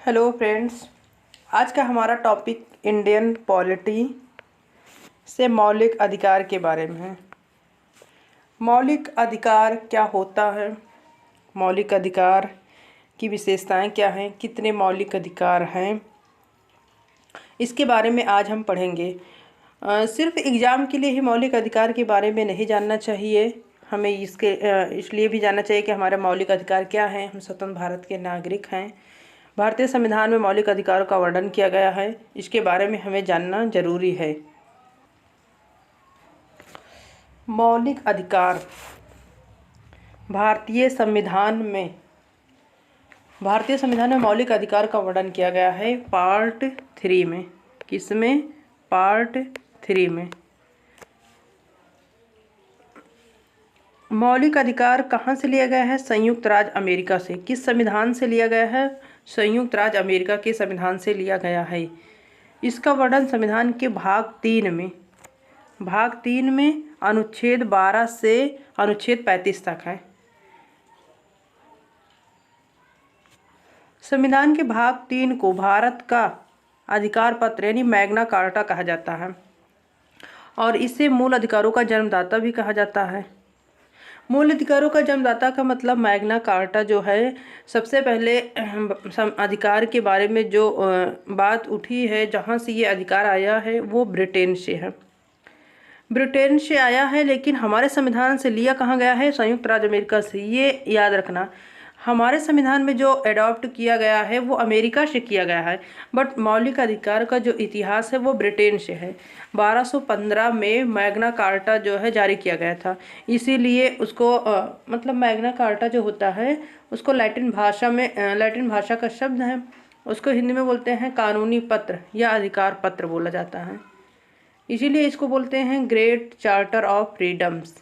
Hello friends. आज का हमारा टॉपिक इंडियन पॉलिटी से मौलिक अधिकार के बारे में है। मौलिक अधिकार क्या होता है, मौलिक अधिकार की विशेषताएं क्या हैं, कितने मौलिक अधिकार हैं, इसके बारे में आज हम पढ़ेंगे। सिर्फ एग्ज़ाम के लिए ही मौलिक अधिकार के बारे में नहीं जानना चाहिए, हमें इसलिए भी जानना चाहिए कि हमारे मौलिक अधिकार क्या हैं। हम स्वतंत्र भारत के नागरिक हैं। भारतीय संविधान में मौलिक अधिकारों का वर्णन किया गया है, इसके बारे में हमें जानना जरूरी है। मौलिक अधिकार भारतीय संविधान में मौलिक अधिकार का वर्णन किया गया है पार्ट 3 में। किसमें? पार्ट 3 में। मौलिक अधिकार कहाँ से लिया गया है? संयुक्त राज्य अमेरिका से। किस संविधान से लिया गया है? संयुक्त राज्य अमेरिका के संविधान से लिया गया है। इसका वर्णन संविधान के भाग 3 में अनुच्छेद 12 से अनुच्छेद 35 तक है। संविधान के भाग 3 को भारत का अधिकार पत्र यानी मैग्ना कार्टा कहा जाता है और इसे मूल अधिकारों का जन्मदाता भी कहा जाता है। मूल अधिकारों का जन्मदाता का मतलब मैग्ना कार्टा जो है, सबसे पहले अधिकार के बारे में जो बात उठी है, जहाँ से ये अधिकार आया है वो ब्रिटेन से है। ब्रिटेन से आया है, लेकिन हमारे संविधान से लिया कहाँ गया है? संयुक्त राज्य अमेरिका से। ये याद रखना, हमारे संविधान में जो एडॉप्ट किया गया है वो अमेरिका से किया गया है, बट मौलिक अधिकार का जो इतिहास है वो ब्रिटेन से है। 1215 में मैग्ना कार्टा जो है जारी किया गया था, इसीलिए उसको मतलब मैग्ना कार्टा जो होता है उसको लैटिन भाषा का शब्द है, उसको हिंदी में बोलते हैं कानूनी पत्र या अधिकार पत्र बोला जाता है। इसीलिए इसको बोलते हैं ग्रेट चार्टर ऑफ फ्रीडम्स,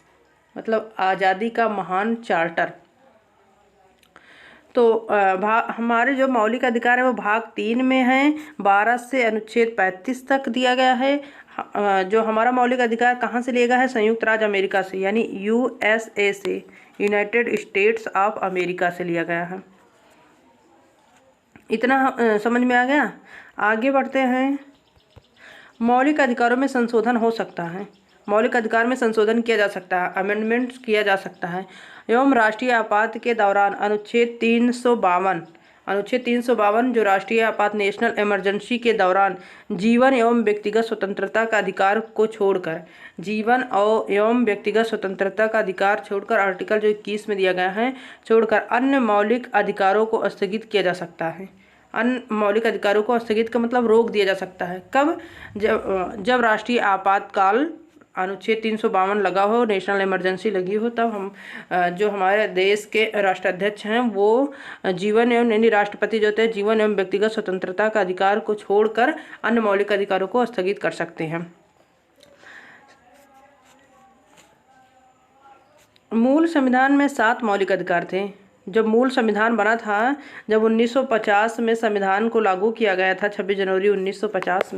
मतलब आज़ादी का महान चार्टर। तो हमारे जो मौलिक अधिकार है वो भाग 3 में है, 12 से अनुच्छेद 35 तक दिया गया है। जो हमारा मौलिक अधिकार कहाँ से लिया गया है? संयुक्त राज्य अमेरिका से, यानी USA से, यूनाइटेड स्टेट्स ऑफ अमेरिका से लिया गया है। इतना समझ में आ गया। आगे बढ़ते हैं। मौलिक अधिकारों में संशोधन हो सकता है। मौलिक अधिकार में संशोधन किया जा सकता है, अमेंडमेंट्स किया जा सकता है। एवं राष्ट्रीय आपात के दौरान अनुच्छेद 352 जो राष्ट्रीय आपात नेशनल इमरजेंसी के दौरान जीवन एवं व्यक्तिगत स्वतंत्रता का अधिकार को छोड़कर, आर्टिकल जो 21 में दिया गया है, छोड़कर अन्य मौलिक अधिकारों को स्थगित किया जा सकता है। अन्य मौलिक अधिकारों को स्थगित का मतलब रोक दिया जा सकता है। कब? जब राष्ट्रीय आपातकाल अनुच्छेद 352 लगा हो, नेशनल इमरजेंसी लगी हो, तब हम जो हमारे देश के राष्ट्राध्यक्ष हैं वो जीवन एवं यानी राष्ट्रपति जो होते हैं जीवन एवं व्यक्तिगत स्वतंत्रता का अधिकार को छोड़कर अन्य मौलिक अधिकारों को स्थगित कर सकते हैं। मूल संविधान में 7 मौलिक अधिकार थे। जब मूल संविधान बना था, जब 1950 में संविधान को लागू किया गया था, 26 जनवरी 1950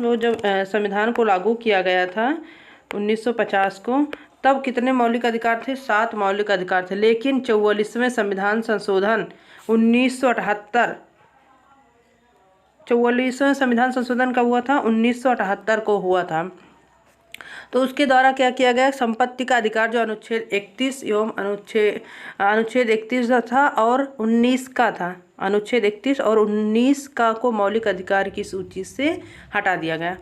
में जब संविधान को लागू किया गया था 1950 को, तब कितने मौलिक अधिकार थे? 7 मौलिक अधिकार थे। लेकिन 44वें संविधान संशोधन 44वें संविधान संशोधन कब हुआ था? 1978 को हुआ था। तो उसके द्वारा क्या किया गया? संपत्ति का अधिकार जो अनुच्छेद 31 एवं अनुच्छेद 31 था और 19 का था, अनुच्छेद 31 और 19 का को मौलिक अधिकार की सूची से हटा दिया गया।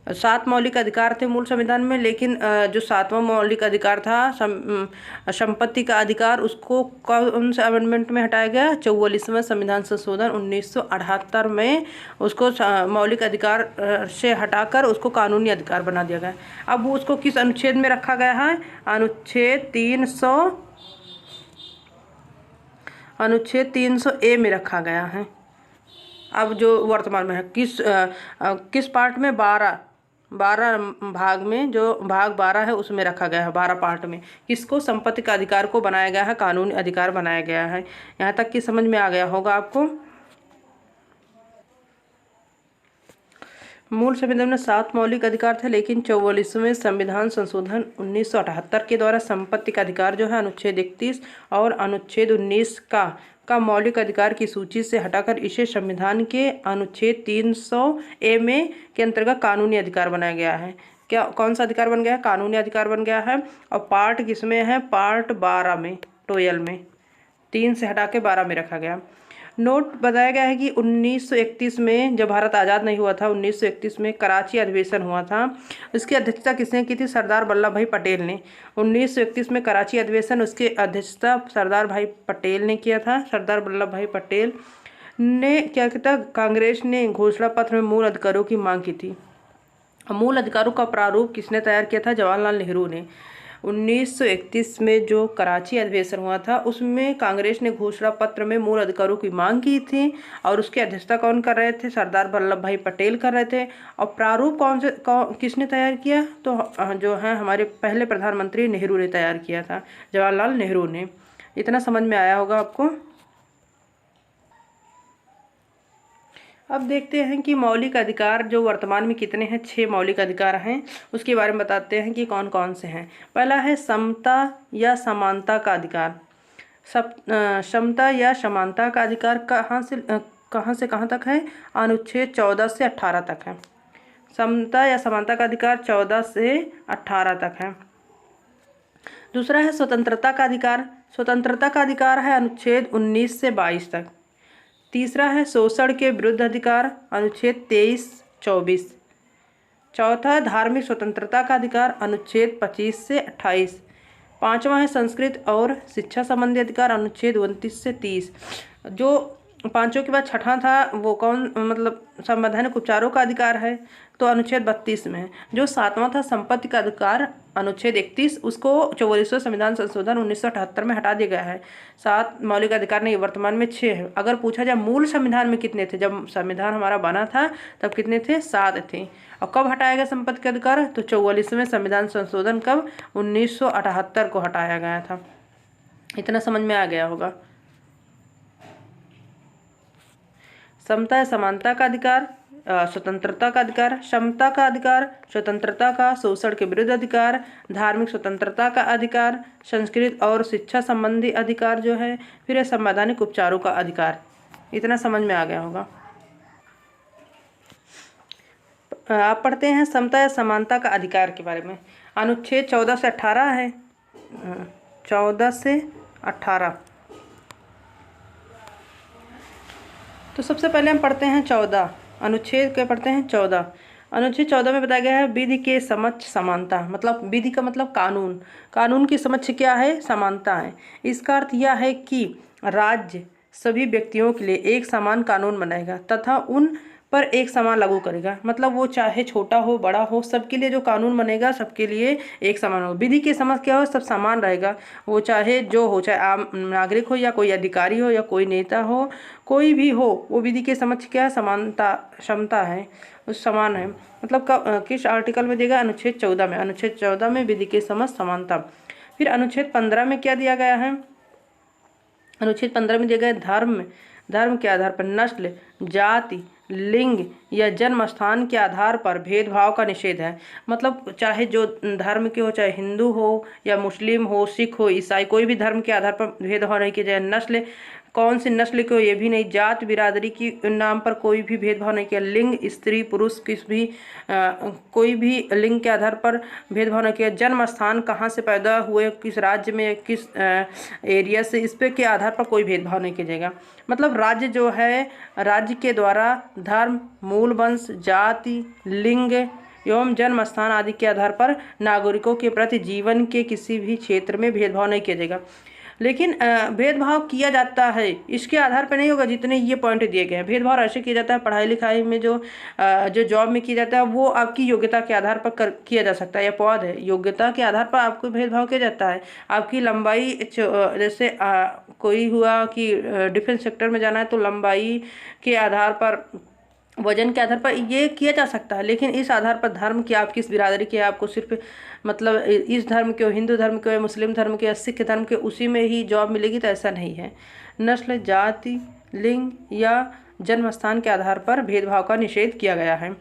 7 मौलिक अधिकार थे मूल संविधान में, लेकिन जो 7वां मौलिक अधिकार था संपत्ति का अधिकार, उसको कौन से अमेंडमेंट में हटाया गया? 44वें संविधान संशोधन 1978 में उसको मौलिक अधिकार से हटाकर उसको कानूनी अधिकार बना दिया गया। अब वो उसको किस अनुच्छेद में रखा गया है? अनुच्छेद 300A में रखा गया है। अब जो वर्तमान में है किस पार्ट में? 12 भाग में, जो भाग 12 है उसमें रखा गया है। 12 पार्ट में किसको? संपत्ति का अधिकार को बनाया गया है, कानूनी अधिकार बनाया गया है। यहाँ तक कि समझ में आ गया होगा आपको। मूल संविधान में 7 मौलिक अधिकार थे, लेकिन 44वें संविधान संशोधन 1978 के द्वारा संपत्ति का अधिकार जो है अनुच्छेद 31 और अनुच्छेद 19 का मौलिक अधिकार की सूची से हटाकर इसे संविधान के अनुच्छेद 300A में के अंतर्गत कानूनी अधिकार बनाया गया है। क्या कौन सा अधिकार बन गया है? कानूनी अधिकार बन गया है। और पार्ट किसमें है? पार्ट 12 में, 12 में, 3 से हटा के 12 में रखा गया। नोट बताया गया है कि 1931 में जब भारत आज़ाद नहीं हुआ था, 1931 में कराची अधिवेशन हुआ था। उसकी अध्यक्षता किसने की थी? सरदार वल्लभ भाई पटेल ने। 1931 में कराची अधिवेशन, उसकी अध्यक्षता सरदार भाई पटेल ने किया था। सरदार वल्लभ भाई पटेल ने क्या किया था? कांग्रेस ने घोषणा पत्र में मूल अधिकारों की मांग की थी। मूल अधिकारों का प्रारूप किसने तैयार किया था? जवाहरलाल नेहरू ने। 1931 में जो कराची अधिवेशन हुआ था उसमें कांग्रेस ने घोषणा पत्र में मूल अधिकारों की मांग की थी और उसकी अध्यक्षता कौन कर रहे थे? सरदार वल्लभ भाई पटेल कर रहे थे। और प्रारूप किसने तैयार किया? तो जो है हमारे पहले प्रधानमंत्री नेहरू ने तैयार किया था, जवाहरलाल नेहरू ने। इतना समझ में आया होगा आपको। अब देखते हैं कि मौलिक अधिकार जो वर्तमान में कितने हैं। 6 मौलिक अधिकार हैं, उसके बारे में बताते हैं कि कौन कौन से हैं। पहला है समता या समानता का अधिकार। समता या समानता का अधिकार कहाँ से कहाँ तक है? अनुच्छेद 14 से 18 तक है। समता या समानता का अधिकार 14 से 18 तक है। दूसरा है स्वतंत्रता का अधिकार। स्वतंत्रता का अधिकार है अनुच्छेद 19 से 22 तक। तीसरा है शोषण के विरुद्ध अधिकार, अनुच्छेद 23-24। चौथा है धार्मिक स्वतंत्रता का अधिकार, अनुच्छेद 25 से 28। पांचवा है संस्कृत और शिक्षा संबंधी अधिकार, अनुच्छेद 29 से 30। जो पांचों के बाद छठा था वो कौन, मतलब संवैधानिक उपचारों का अधिकार है, तो अनुच्छेद 32 में है। जो सातवां था संपत्ति का अधिकार, अनुच्छेद 31, उसको 44वें संविधान संशोधन 1978 में हटा दिया गया है। 7 मौलिक अधिकार नहीं, वर्तमान में 6 है। अगर पूछा जाए मूल संविधान में कितने थे, जब संविधान हमारा बना था तब कितने थे? 7 थे। और कब हटाया गया संपत्ति का अधिकार? तो 44वें संविधान संशोधन कब? 1978 को हटाया गया था। इतना समझ में आ गया होगा। समता या समानता का अधिकार, स्वतंत्रता का अधिकार, समता का अधिकार, स्वतंत्रता का, शोषण के विरुद्ध अधिकार, धार्मिक स्वतंत्रता का अधिकार, संस्कृत और शिक्षा संबंधी अधिकार जो है, फिर है संवैधानिक उपचारों का अधिकार। इतना समझ में आ गया होगा। आप पढ़ते हैं समता या समानता का अधिकार के बारे में। अनुच्छेद 14 से 18 है, 14 से 18। तो सबसे पहले हम पढ़ते हैं 14 अनुच्छेद के, पढ़ते हैं 14। अनुच्छेद 14 में बताया गया है विधि के समक्ष समानता। मतलब विधि का मतलब कानून, कानून के समक्ष क्या है? समानता है। इसका अर्थ यह है कि राज्य सभी व्यक्तियों के लिए एक समान कानून बनाएगा तथा उन पर एक समान लागू करेगा। मतलब वो चाहे छोटा हो बड़ा हो, सबके लिए जो कानून बनेगा सबके लिए एक समान हो। विधि के समक्ष क्या हो? सब समान रहेगा। वो चाहे जो हो, चाहे आम नागरिक हो या कोई अधिकारी हो या कोई नेता हो, कोई भी हो, वो विधि के समक्ष क्या है? समानता, क्षमता है, उस समान है। मतलब किस आर्टिकल में देगा? अनुच्छेद 14 में। अनुच्छेद 14 में विधि के समक्ष समानता। फिर अनुच्छेद 15 में क्या दिया गया है? अनुच्छेद 15 में दिया गया धर्म, धर्म के आधार पर नस्ल, जाति, लिंग या जन्म स्थान के आधार पर भेदभाव का निषेध है। मतलब चाहे जो धर्म के हो, चाहे हिंदू हो या मुस्लिम हो, सिख हो, ईसाई, कोई भी धर्म के आधार पर भेदभाव नहीं किया जाए। नस्ल, कौन सी नस्ल को, ये भी नहीं। जात बिरादरी की नाम पर कोई भी भेदभाव नहीं किया। लिंग, स्त्री पुरुष, किस भी कोई भी लिंग के आधार पर भेदभाव नहीं किया। जन्म स्थान, कहाँ से पैदा हुए, किस राज्य में, किस एरिया से, इस पे के आधार पर कोई भेदभाव नहीं किया जाएगा। मतलब राज्य जो है, राज्य के द्वारा धर्म, मूल वंश, जाति, लिंग एवं जन्म स्थान आदि के आधार पर नागरिकों के प्रति जीवन के किसी भी क्षेत्र में भेदभाव नहीं किया जाएगा। लेकिन भेदभाव किया जाता है, इसके आधार पर नहीं होगा जितने ये पॉइंट दिए गए हैं। भेदभाव ऐसे किया जाता है पढ़ाई लिखाई में, जो जॉब में किया जाता है वो आपकी योग्यता के आधार पर किया जा सकता है। या पद है, योग्यता के आधार पर आपको भेदभाव किया जाता है। आपकी लंबाई, जैसे कोई हुआ कि डिफेंस सेक्टर में जाना है तो लंबाई के आधार पर, वजन के आधार पर ये किया जा सकता है। लेकिन इस आधार पर धर्म की, आप किस बिरादरी के, आपको सिर्फ मतलब इस धर्म के हो, हिंदू धर्म के हो, मुस्लिम धर्म के या सिख धर्म के, उसी में ही जॉब मिलेगी, तो ऐसा नहीं है। नस्ल, जाति, लिंग या जन्म स्थान के आधार पर भेदभाव का निषेध किया गया है।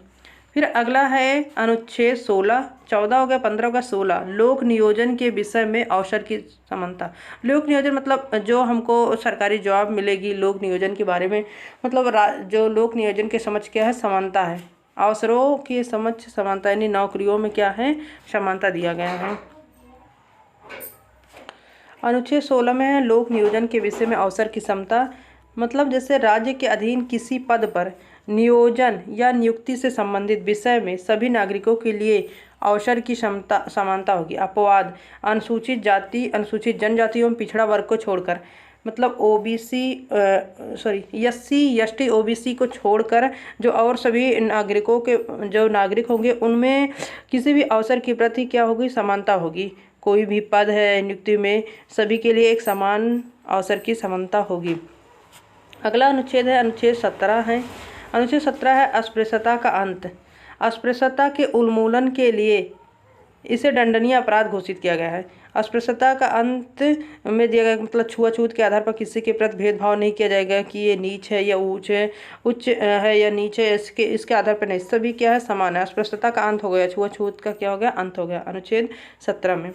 फिर अगला है अनुच्छेद 16, 14 हो गया, 15 हो गया, 16 लोक नियोजन के विषय में अवसर की समानता। लोक नियोजन मतलब जो हमको सरकारी जॉब मिलेगी, लोक नियोजन के बारे में मतलब जो लोक नियोजन के समझ क्या है, समानता है, अवसरों की समझ समानता, यानी नौकरियों में क्या है, समानता दिया गया है। अनुच्छेद 16 में है लोक नियोजन के विषय में अवसर की समता, मतलब जैसे राज्य के अधीन किसी पद पर नियोजन या नियुक्ति से संबंधित विषय में सभी नागरिकों के लिए अवसर की क्षमता समानता होगी। अपवाद अनुसूचित जाति, अनुसूचित जनजाति एवं पिछड़ा वर्ग को छोड़कर, मतलब SC ST OBC को छोड़कर जो और सभी नागरिकों के जो नागरिक होंगे उनमें किसी भी अवसर की प्रति क्या होगी, समानता होगी। कोई भी पद है नियुक्ति में सभी के लिए एक समान अवसर की समानता होगी। अगला अनुच्छेद है अनुच्छेद 17 है। अनुच्छेद 17 है अस्पृश्यता का अंत। अस्पृश्यता के उन्मूलन के लिए इसे दंडनीय अपराध घोषित किया गया है। अस्पृश्यता का अंत में दिया गया मतलब छुआछूत के आधार पर किसी के प्रति भेदभाव नहीं किया जाएगा कि ये नीच है या ऊंच है, उच्च है या नीच है, इसके आधार पर नहीं, सभी क्या है, समान है। अस्पृश्यता का अंत हो गया, छुआछूत का क्या हो गया, अंत हो गया अनुच्छेद 17 में।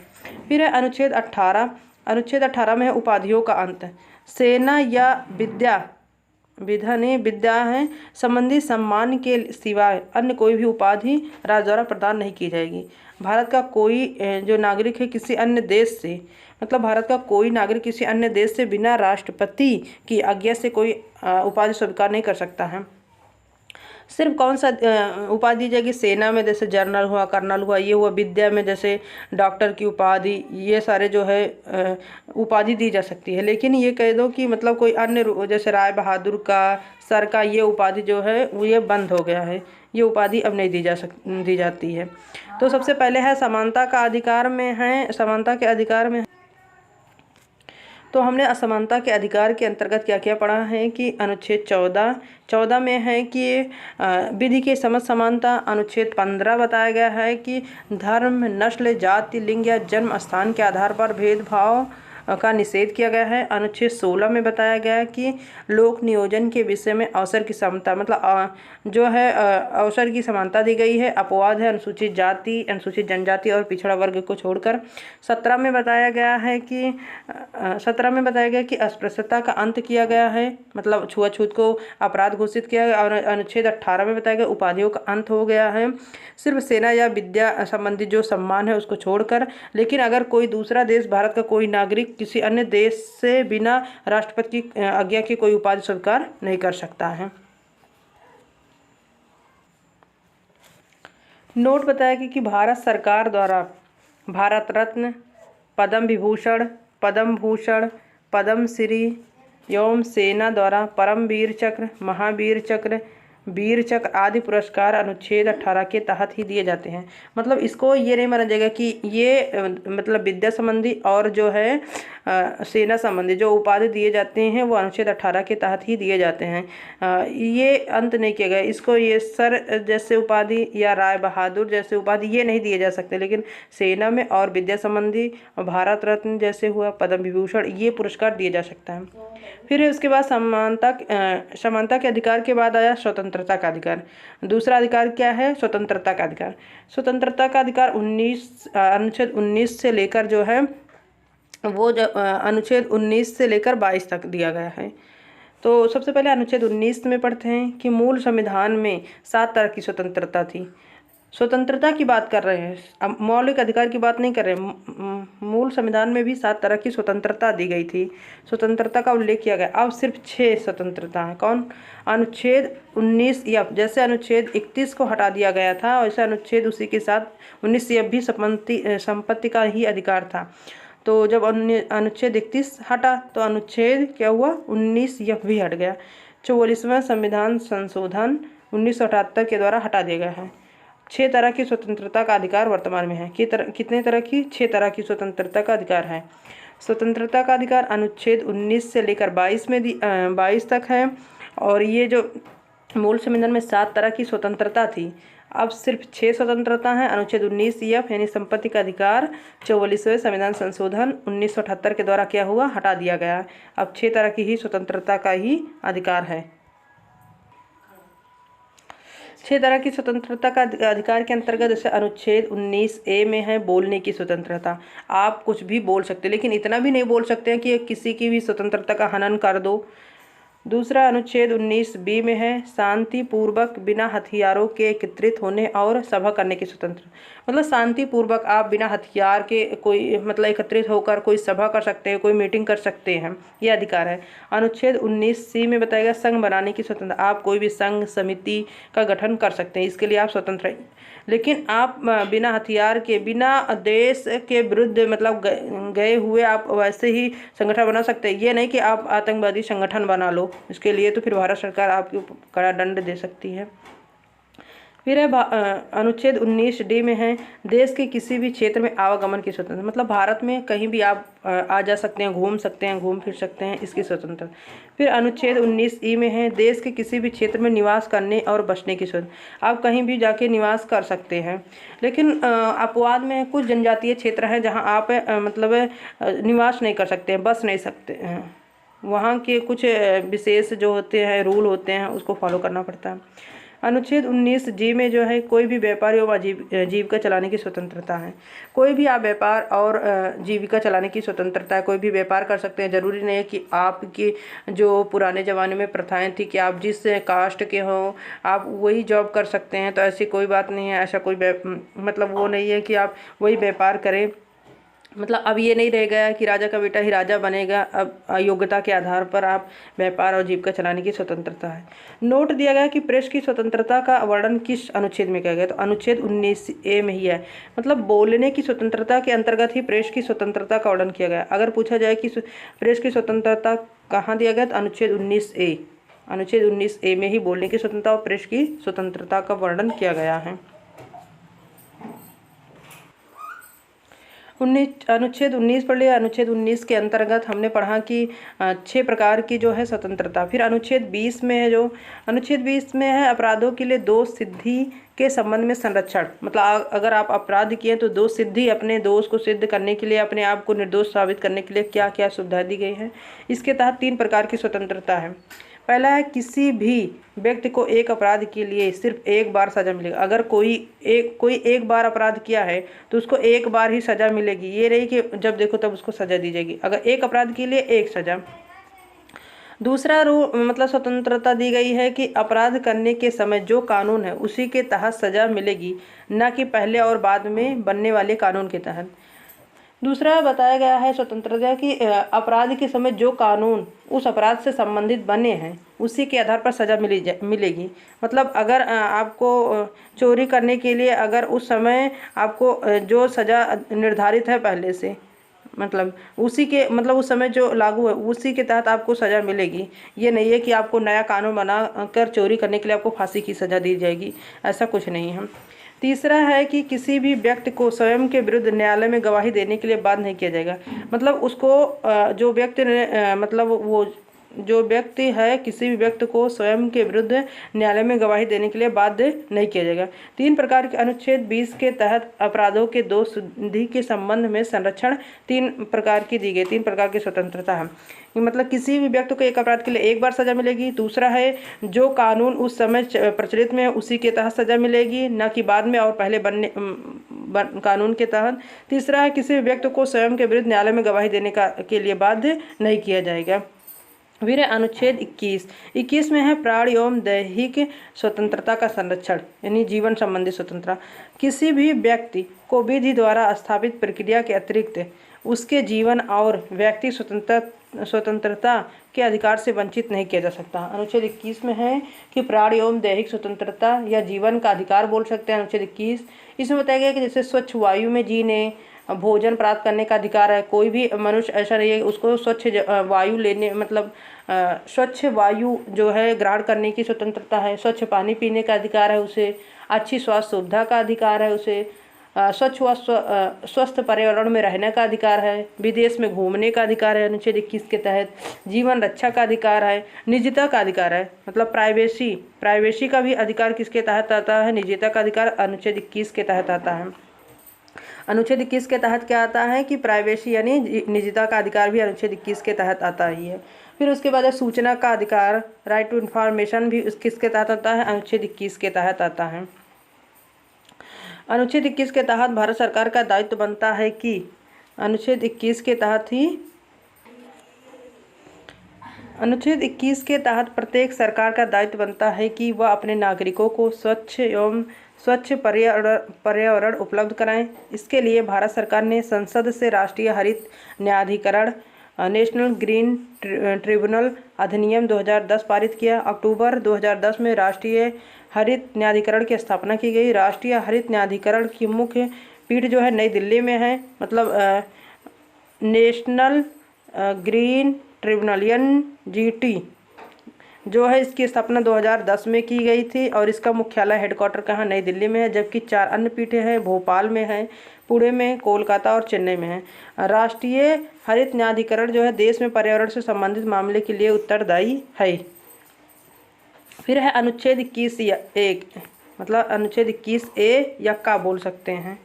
फिर है अनुच्छेद 18। अनुच्छेद 18 में है उपाधियों का अंत। सेना या विद्या है संबंधी सम्मान के सिवाय अन्य कोई भी उपाधि राज्य द्वारा प्रदान नहीं की जाएगी। भारत का कोई जो नागरिक है किसी अन्य देश से, मतलब भारत का कोई नागरिक किसी अन्य देश से बिना राष्ट्रपति की आज्ञा से कोई उपाधि स्वीकार नहीं कर सकता है। सिर्फ कौन सा उपाधि दी जाएगी, सेना में जैसे जनरल हुआ, कर्नल हुआ, ये हुआ। विद्या में जैसे डॉक्टर की उपाधि, ये सारे जो है उपाधि दी जा सकती है। लेकिन ये कह दो कि मतलब कोई अन्य जैसे राय बहादुर का, सर का, ये उपाधि जो है वो ये बंद हो गया है, ये उपाधि अब नहीं दी जाती है। तो सबसे पहले है समानता का अधिकार में है, समानता के अधिकार में। तो हमने असमानता के अधिकार के अंतर्गत क्या क्या पढ़ा है कि अनुच्छेद 14 में है कि विधि के समझ समानता। अनुच्छेद 15 बताया गया है कि धर्म, नस्ल, जाति, लिंग या जन्म स्थान के आधार पर भेदभाव का निषेध किया गया है। अनुच्छेद 16 में बताया गया है कि लोक नियोजन के विषय में अवसर की समता, मतलब जो है अवसर की समानता दी गई है। अपवाद है अनुसूचित जाति, अनुसूचित जनजाति और पिछड़ा वर्ग को छोड़कर। 17 में बताया गया कि अस्पृश्यता का अंत किया गया है, मतलब छुआछूत को अपराध घोषित किया गया। और अनुच्छेद 18 में बताया गया उपाधियों का अंत हो गया है, सिर्फ सेना या विद्या संबंधी जो सम्मान है उसको छोड़कर। लेकिन अगर कोई दूसरा देश, भारत का कोई नागरिक किसी अन्य देश से बिना राष्ट्रपति की आज्ञा की कोई उपाधि स्वीकार नहीं कर सकता है। नोट बताया कि भारत सरकार द्वारा भारत रत्न, पद्म विभूषण, पद्म भूषण, पद्म श्री एवं सेना द्वारा परमवीर चक्र, महावीर चक्र, वीर चक्र आदि पुरस्कार अनुच्छेद 18 के तहत ही दिए जाते हैं। मतलब इसको ये नहीं माना जाएगा कि ये मतलब विद्या संबंधी और जो है सेना संबंधी जो उपाधि दिए जाते हैं वो अनुच्छेद 18 के तहत ही दिए जाते हैं। ये अंत नहीं किया गया। इसको ये सर जैसे उपाधि या राय बहादुर जैसे उपाधि ये नहीं दिए जा सकते, लेकिन सेना में और विद्या संबंधी भारत रत्न जैसे हुआ, पद्म विभूषण, ये पुरस्कार दिए जा सकता है। फिर उसके बाद समानता के अधिकार के बाद आया स्वतंत्रता का अधिकार। दूसरा अधिकार क्या है, स्वतंत्रता का अधिकार। स्वतंत्रता का अधिकार अनुच्छेद 19 से लेकर जो है वो अनुच्छेद 19 से लेकर 22 तक दिया गया है। तो सबसे पहले अनुच्छेद 19 में पढ़ते हैं कि मूल संविधान में 7 तरह की स्वतंत्रता थी। स्वतंत्रता की बात कर रहे हैं, अब मौलिक अधिकार की बात नहीं कर रहे हैं। मूल संविधान में भी 7 तरह की स्वतंत्रता दी गई थी, स्वतंत्रता का उल्लेख किया गया। अब सिर्फ 6 स्वतंत्रता है। कौन? अनुच्छेद 19F, जैसे अनुच्छेद 31 को हटा दिया गया था वैसे अनुच्छेद उसी के साथ 19F भी संपत्ति का ही अधिकार था। तो जब अनुच्छेद 31 हटा तो अनुच्छेद क्या हुआ, 19F भी हट गया। 44वां संविधान संशोधन 1978 के द्वारा हटा दिया गया है। 6 तरह की स्वतंत्रता का अधिकार वर्तमान में है। कितने तरह की? 6 तरह की स्वतंत्रता का अधिकार है। स्वतंत्रता का अधिकार अनुच्छेद 19 से लेकर 22 तक है। और ये जो मूल संविधान में 7 तरह की स्वतंत्रता थी, अब सिर्फ 6 स्वतंत्रता है। अनुच्छेद 19F यानी संपत्ति का अधिकार 44वें संविधान संशोधन 1978 के द्वारा क्या हुआ, हटा दिया गया। अब 6 तरह की ही स्वतंत्रता का ही अधिकार है। 6 तरह की स्वतंत्रता का अधिकार के अंतर्गत जैसे अनुच्छेद 19A में है बोलने की स्वतंत्रता। आप कुछ भी बोल सकते हैं, लेकिन इतना भी नहीं बोल सकते हैं कि किसी की भी स्वतंत्रता का हनन कर दो। दूसरा अनुच्छेद 19B में है शांतिपूर्वक बिना हथियारों के एकत्रित होने और सभा करने की स्वतंत्रता। मतलब शांतिपूर्वक आप बिना हथियार के कोई मतलब एकत्रित होकर कोई सभा कर सकते हैं, कोई मीटिंग कर सकते हैं, ये अधिकार है। अनुच्छेद 19C में बताया गया संघ बनाने की स्वतंत्रता। आप कोई भी संघ समिति का गठन कर सकते हैं, इसके लिए आप स्वतंत्र हैं। लेकिन आप बिना हथियार के, बिना देश के विरुद्ध मतलब गए हुए आप वैसे ही संगठन बना सकते हैं। ये नहीं कि आप आतंकवादी संगठन बना लो, इसके लिए तो फिर भारत सरकार आपको कड़ा दंड दे सकती है। फिर है अनुच्छेद 19D में है देश के किसी भी क्षेत्र में आवागमन की स्वतंत्रता। मतलब भारत में कहीं भी आप आ जा सकते हैं, घूम सकते हैं, घूम फिर सकते हैं, इसकी स्वतंत्रता। फिर अनुच्छेद 19E में है देश के किसी भी क्षेत्र में निवास करने और बसने की स्वतंत्रता। आप कहीं भी जाके निवास कर सकते हैं, लेकिन अपवाद में कुछ जनजातीय क्षेत्र हैं जहाँ आप मतलब निवास नहीं कर सकते हैं, बस नहीं सकते हैं। वहाँ के कुछ विशेष जो होते हैं रूल होते हैं उसको फॉलो करना पड़ता है। अनुच्छेद 19G में जो है कोई भी व्यापार एवं जीविका चलाने की स्वतंत्रता है। कोई भी आप व्यापार और जीविका चलाने की स्वतंत्रता है। कोई भी व्यापार कर सकते हैं। जरूरी नहीं है कि आपकी जो पुराने ज़माने में प्रथाएं थी कि आप जिस कास्ट के हों आप वही जॉब कर सकते हैं, तो ऐसी कोई बात नहीं है। ऐसा कोई मतलब वो नहीं है कि आप वही व्यापार करें। मतलब अब ये नहीं रह गया कि राजा का बेटा ही राजा बनेगा। अब योग्यता के आधार पर आप व्यापार और जीविका चलाने की स्वतंत्रता है। नोट दिया गया कि प्रेस की स्वतंत्रता का वर्णन किस अनुच्छेद में किया गया, तो अनुच्छेद 19A में ही है। मतलब बोलने की स्वतंत्रता के अंतर्गत ही प्रेस की स्वतंत्रता का वर्णन किया गया। अगर पूछा जाए कि प्रेस की स्वतंत्रता कहाँ दिया गया, तो अनुच्छेद 19A, अनुच्छेद 19A में ही बोलने की स्वतंत्रता और प्रेस की स्वतंत्रता का वर्णन किया गया है। अनुच्छेद 19 पढ़ लिया। अनुच्छेद 19 के अंतर्गत हमने पढ़ा कि 6 प्रकार की जो है स्वतंत्रता। फिर अनुच्छेद 20 में है जो अनुच्छेद 20 में है अपराधों के लिए दोष सिद्धि के संबंध में संरक्षण। मतलब अगर आप अपराध किए तो दोष सिद्धि, अपने दोष को सिद्ध करने के लिए, अपने आप को निर्दोष साबित करने के लिए क्या क्या सुविधा दी गई है। इसके तहत 3 प्रकार की स्वतंत्रता है। पहला है किसी भी व्यक्ति को एक अपराध के लिए सिर्फ एक बार सजा मिलेगी। अगर कोई एक बार अपराध किया है तो उसको एक बार ही सजा मिलेगी। ये नहीं कि जब देखो तब उसको सजा दी जाएगी। अगर एक अपराध के लिए एक सजा। दूसरा मतलब स्वतंत्रता दी गई है कि अपराध करने के समय जो कानून है उसी के तहत सजा मिलेगी, न कि पहले और बाद में बनने वाले कानून के तहत। दूसरा बताया गया है स्वतंत्रता कि अपराध के समय जो कानून उस अपराध से संबंधित बने हैं उसी के आधार पर सज़ा मिलेगी। मतलब अगर आपको चोरी करने के लिए अगर उस समय आपको जो सज़ा निर्धारित है पहले से, मतलब उसी के मतलब उस समय जो लागू है उसी के तहत आपको सज़ा मिलेगी। ये नहीं है कि आपको नया कानून बना कर चोरी करने के लिए आपको फांसी की सज़ा दी जाएगी, ऐसा कुछ नहीं है। तीसरा है कि किसी भी व्यक्ति को स्वयं के विरुद्ध न्यायालय में गवाही देने के लिए बाध्य नहीं किया जाएगा। मतलब उसको जो व्यक्ति ने मतलब वो जो व्यक्ति है किसी भी व्यक्ति को स्वयं के विरुद्ध न्यायालय में गवाही देने के लिए बाध्य नहीं किया जाएगा। 3 प्रकार के अनुच्छेद 20 के तहत अपराधों के दोष सिद्धि के संबंध में संरक्षण 3 प्रकार की दी गई, 3 प्रकार की स्वतंत्रता है। मतलब किसी भी व्यक्ति को एक अपराध के लिए एक बार सजा मिलेगी। दूसरा है जो कानून उस समय प्रचलित में उसी के तहत सजा मिलेगी, न कि बाद में और पहले कानून के तहत। तीसरा है किसी भी व्यक्ति को स्वयं के विरुद्ध न्यायालय में गवाही देने के लिए बाध्य नहीं किया जाएगा। फिर अनुच्छेद 21 में है प्राण एवं दैहिक स्वतंत्रता का संरक्षण, यानी जीवन संबंधी स्वतंत्रता। किसी भी व्यक्ति को विधि द्वारा स्थापित प्रक्रिया के अतिरिक्त उसके जीवन और व्यक्ति स्वतंत्रता के अधिकार से वंचित नहीं किया जा सकता। अनुच्छेद 21 में है कि प्राण एवं दैहिक स्वतंत्रता या जीवन का अधिकार बोल सकते हैं। अनुच्छेद 21 इसमें बताया गया कि जैसे स्वच्छ वायु में जीने, भोजन प्राप्त करने का अधिकार है। कोई भी मनुष्य ऐसा नहीं है उसको स्वच्छ वायु लेने मतलब स्वच्छ वायु जो है ग्रहण करने की स्वतंत्रता है। स्वच्छ पानी पीने का अधिकार है उसे। अच्छी स्वास्थ्य सुविधा का अधिकार है उसे। स्वच्छ व स्वस्थ पर्यावरण में रहने का अधिकार है। विदेश में घूमने का अधिकार है अनुच्छेद 21 के तहत। जीवन रक्षा का अधिकार है। निजता का अधिकार है, मतलब प्राइवेसी का भी अधिकार किसके तहत आता है? निजता का अधिकार अनुच्छेद 21 के तहत आता है। अनुच्छेद 21 के तहत क्या आता है कि प्राइवेसी यानी निजता का अधिकार भी अनुच्छेद 21 के तहत आता ही है। फिर उसके बाद है सूचना का अधिकार, राइट टू इन्फॉर्मेशन भी किसके तहत आता है? अनुच्छेद 21 के तहत आता है। अनुच्छेद 21 के तहत भारत सरकार का दायित्व बनता है कि अनुच्छेद 21 के तहत प्रत्येक सरकार का दायित्व बनता है कि वह अपने नागरिकों को स्वच्छ पर्यावरण उपलब्ध कराएं। इसके लिए भारत सरकार ने संसद से राष्ट्रीय हरित न्यायाधिकरण नेशनल ग्रीन ट्रिब्यूनल अधिनियम 2010 पारित किया। अक्टूबर 2010 में राष्ट्रीय हरित न्यायाधिकरण की स्थापना की गई। राष्ट्रीय हरित न्यायाधिकरण की मुख्य पीठ जो है नई दिल्ली में है, मतलब नेशनल ग्रीन ट्रिब्यूनल NGT जो है, इसकी स्थापना 2010 में की गई थी और इसका मुख्यालय हेडक्वार्टर कहाँ? नई दिल्ली में है। जबकि 4 अन्य पीठें हैं, भोपाल में है, पुणे में, कोलकाता और चेन्नई में है। राष्ट्रीय हरित न्यायाधिकरण जो है देश में पर्यावरण से संबंधित मामले के लिए उत्तरदायी है। फिर है अनुच्छेद 21(1), मतलब अनुच्छेद 21(a) या का बोल सकते हैं।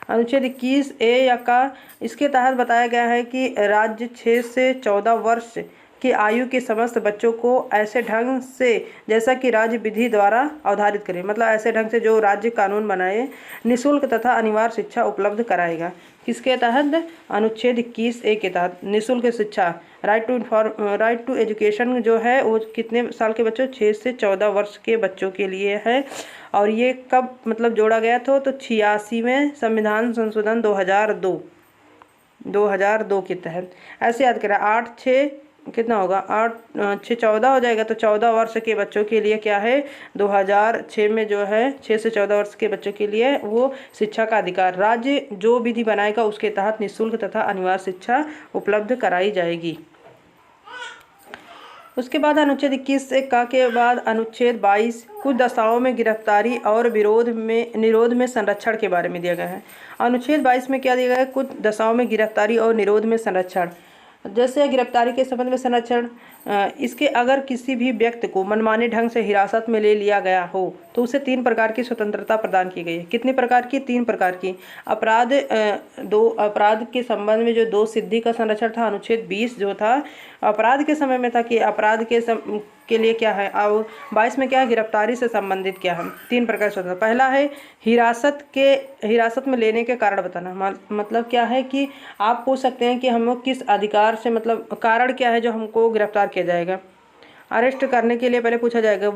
अनुच्छेद 21(a) या का, इसके तहत बताया गया है कि राज्य 6 से 14 वर्ष की आयु के समस्त बच्चों को ऐसे ढंग से जैसा कि राज्य विधि द्वारा अवधारित करें, मतलब ऐसे ढंग से जो राज्य कानून बनाए, निःशुल्क तथा अनिवार्य शिक्षा उपलब्ध कराएगा। किसके तहत? अनुच्छेद 21(a) के तहत निःशुल्क शिक्षा, राइट टू एजुकेशन जो है वो कितने साल के बच्चों? 6 से 14 वर्ष के बच्चों के लिए है। और ये कब मतलब जोड़ा गया था? तो 86वें संविधान संशोधन 2002 के तहत। ऐसे याद करें, 8 6 कितना होगा? 8 6 14 हो जाएगा। तो 14 वर्ष के बच्चों के लिए क्या है? 2006 में जो है 6 से 14 वर्ष के बच्चों के लिए वो शिक्षा का अधिकार, राज्य जो विधि बनाएगा उसके तहत निःशुल्क तथा अनिवार्य शिक्षा उपलब्ध कराई जाएगी। उसके बाद अनुच्छेद 21 से का के बाद अनुच्छेद 22 कुछ दशाओं में गिरफ्तारी और निरोध में संरक्षण के बारे में दिया गया है। अनुच्छेद 22 में क्या दिया गया है? कुछ दशाओं में गिरफ्तारी और निरोध में संरक्षण। जैसे गिरफ्तारी के संबंध में संरक्षण, इसके अगर किसी भी व्यक्ति को मनमाने ढंग से हिरासत में ले लिया गया हो तो उसे 3 प्रकार की स्वतंत्रता प्रदान की गई है। कितने प्रकार की? 3 प्रकार की। अपराध के संबंध में जो 2 सिद्धि का संरक्षण था, अनुच्छेद 20 जो था अपराध के समय में था कि अपराध के लिए क्या है, और 22 में क्या है? गिरफ्तारी से संबंधित क्या है? 3 प्रकार से। पहला है हिरासत में लेने के कारण बताना। मतलब क्या है कि आप पूछ सकते हैं कि हम किस अधिकार से, मतलब कारण क्या है जो हमको गिरफ्तार किया जाएगा। अरेस्ट करने के लिए पहले पूछा जाएगा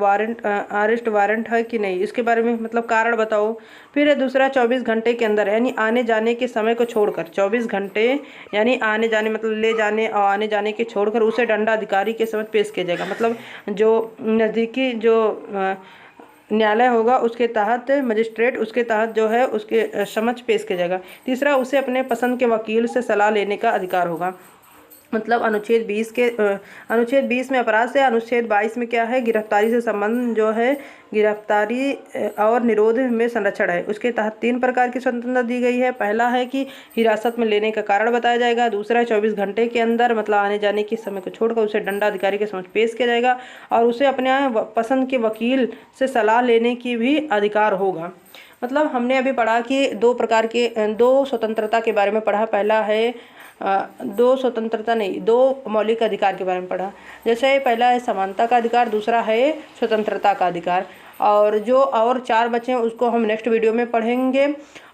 अरेस्ट वारंट है कि नहीं, इसके बारे में मतलब कारण बताओ। फिर दूसरा 24 घंटे के अंदर, यानी आने जाने के समय को छोड़कर 24 घंटे यानी आने जाने मतलब ले जाने और आने जाने के छोड़कर उसे दंडाधिकारी के समक्ष पेश किया जाएगा। मतलब जो नज़दीकी जो न्यायालय होगा उसके तहत, मजिस्ट्रेट उसके तहत जो है उसके समक्ष पेश किया जाएगा। तीसरा, उसे अपने पसंद के वकील से सलाह लेने का अधिकार होगा। मतलब अनुच्छेद 20 में अपराध से, अनुच्छेद 22 में क्या है? गिरफ्तारी से संबंध जो है, गिरफ्तारी और निरोध में संरक्षण है। उसके तहत 3 प्रकार की स्वतंत्रता दी गई है। पहला है कि हिरासत में लेने का कारण बताया जाएगा। दूसरा, 24 घंटे के अंदर मतलब आने जाने के समय को छोड़कर उसे दंडाधिकारी के समक्ष पेश किया जाएगा और उसे अपने पसंद के वकील से सलाह लेने की भी अधिकार होगा। मतलब हमने अभी पढ़ा कि 2 प्रकार के 2 स्वतंत्रता के बारे में पढ़ा। पहला है 2 मौलिक अधिकार के बारे में पढ़ा। जैसे पहला है समानता का अधिकार, दूसरा है स्वतंत्रता का अधिकार, और जो और 4 बचे हैं उसको हम नेक्स्ट वीडियो में पढ़ेंगे।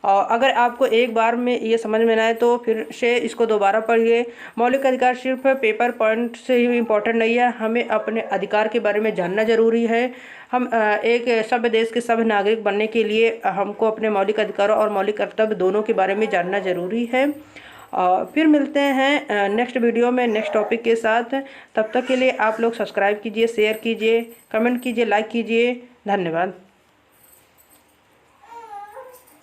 और अगर आपको एक बार में ये समझ में ना आए तो फिर से इसको दोबारा पढ़िए। मौलिक अधिकार सिर्फ पेपर पॉइंट से ही इम्पोर्टेंट नहीं है, हमें अपने अधिकार के बारे में जानना जरूरी है। हम एक सभ्य देश के सभ्य नागरिक बनने के लिए हमको अपने मौलिक अधिकारों और मौलिक कर्तव्य दोनों के बारे में जानना जरूरी है। फिर मिलते हैं नेक्स्ट वीडियो में नेक्स्ट टॉपिक के साथ। तब तक के लिए आप लोग सब्सक्राइब कीजिए, शेयर कीजिए, कमेंट कीजिए, लाइक कीजिए। धन्यवाद।